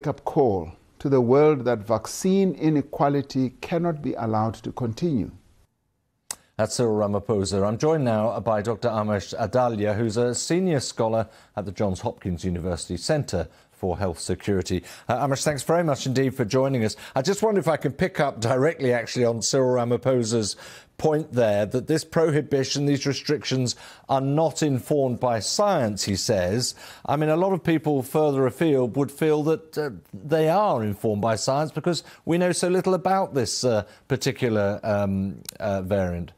Wake-up call to the world that vaccine inequality cannot be allowed to continue. That's Cyril Ramaphosa. I'm joined now by Dr. Amish Adalia, who's a senior scholar at the Johns Hopkins University Centre for Health Security. Amish, thanks very much indeed for joining us. I just wonder if I can pick up directly actually on Cyril Ramaphosa's point there, that this prohibition, these restrictions are not informed by science, he says. I mean, a lot of people further afield would feel that they are informed by science because we know so little about this particular variant.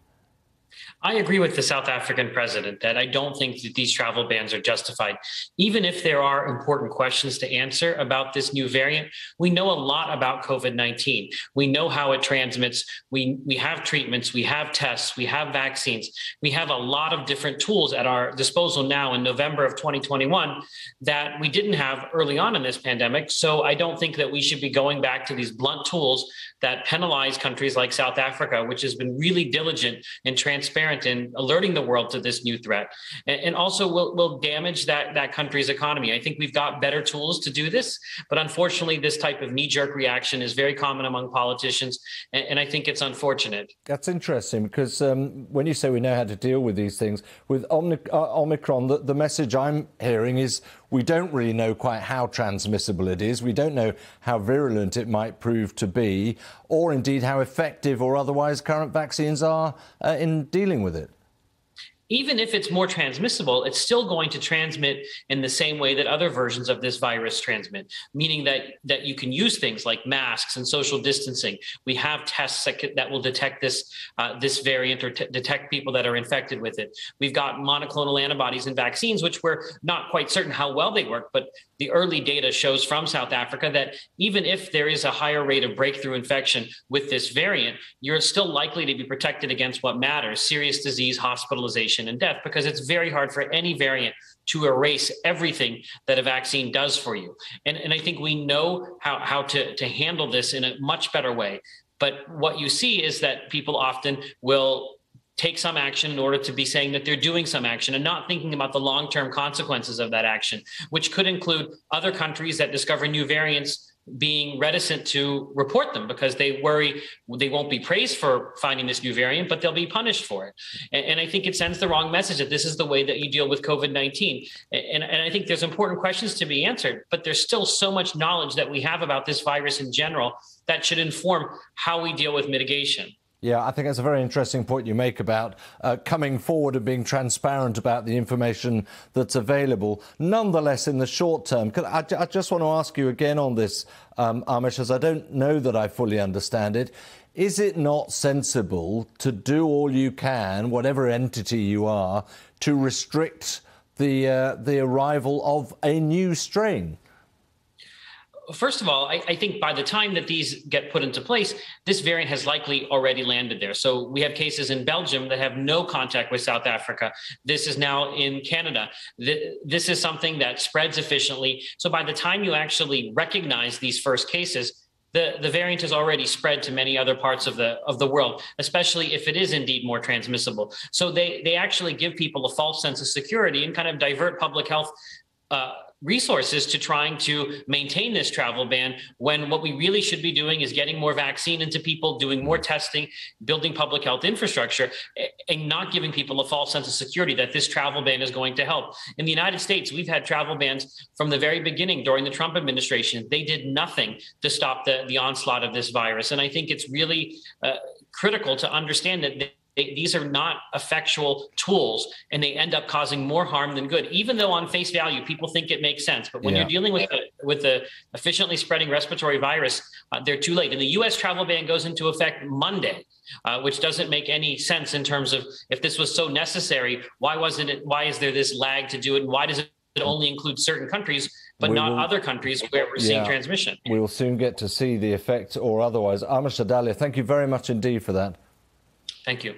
I agree with the South African president that I don't think that these travel bans are justified. Even if there are important questions to answer about this new variant, we know a lot about COVID-19. We know how it transmits. We have treatments, we have tests, we have vaccines. We have a lot of different tools at our disposal now in November of 2021 that we didn't have early on in this pandemic. So I don't think that we should be going back to these blunt tools that penalize countries like South Africa, which has been really diligent and transparent in alerting the world to this new threat, and also will damage that country's economy. I think we've got better tools to do this, but unfortunately, this type of knee-jerk reaction is very common among politicians, and I think it's unfortunate. That's interesting because when you say we know how to deal with these things, with Omicron, the message I'm hearing is we don't really know quite how transmissible it is. We don't know how virulent it might prove to be, or indeed how effective or otherwise current vaccines are in dealing with it. Even if it's more transmissible, it's still going to transmit in the same way that other versions of this virus transmit, meaning that you can use things like masks and social distancing. We have tests that will detect this variant or detect people that are infected with it. We've got monoclonal antibodies and vaccines, which we're not quite certain how well they work, but the early data shows from South Africa that even if there is a higher rate of breakthrough infection with this variant, you're still likely to be protected against what matters: serious disease, hospitalization, and death, because it's very hard for any variant to erase everything that a vaccine does for you. And I think we know how to handle this in a much better way. But what you see is that people often will take some action in order to be saying that they're doing some action and not thinking about the long-term consequences of that action, which could include other countries that discover new variants being reticent to report them because they worry they won't be praised for finding this new variant, but they'll be punished for it. And I think it sends the wrong message that this is the way that you deal with COVID-19. And I think there's important questions to be answered, but there's still so much knowledge that we have about this virus in general that should inform how we deal with mitigation. Yeah, I think that's a very interesting point you make about coming forward and being transparent about the information that's available. Nonetheless, in the short term, I just want to ask you again on this, Amish, as I don't know that I fully understand it. Is it not sensible to do all you can, whatever entity you are, to restrict the arrival of a new strain? First of all, I think by the time that these get put into place, this variant has likely already landed there. So we have cases in Belgium that have no contact with South Africa. This is now in Canada. This is something that spreads efficiently. So by the time you actually recognize these first cases, the variant has already spread to many other parts of the world, especially if it is indeed more transmissible. So they actually give people a false sense of security and kind of divert public health resources to trying to maintain this travel ban, when what we really should be doing is getting more vaccine into people, doing more testing, building public health infrastructure, and not giving people a false sense of security that this travel ban is going to help. In the United States, we've had travel bans from the very beginning during the Trump administration. They did nothing to stop the onslaught of this virus. And I think it's really critical to understand that these are not effectual tools, and they end up causing more harm than good, even though on face value, people think it makes sense. But when you're dealing with the efficiently spreading respiratory virus, they're too late. And the U.S. travel ban goes into effect Monday, which doesn't make any sense in terms of, if this was so necessary, why is there this lag to do it? And why does it only include certain countries, but not other countries where we're seeing transmission? We will soon get to see the effect or otherwise. Amish Adalia, thank you very much indeed for that. Thank you.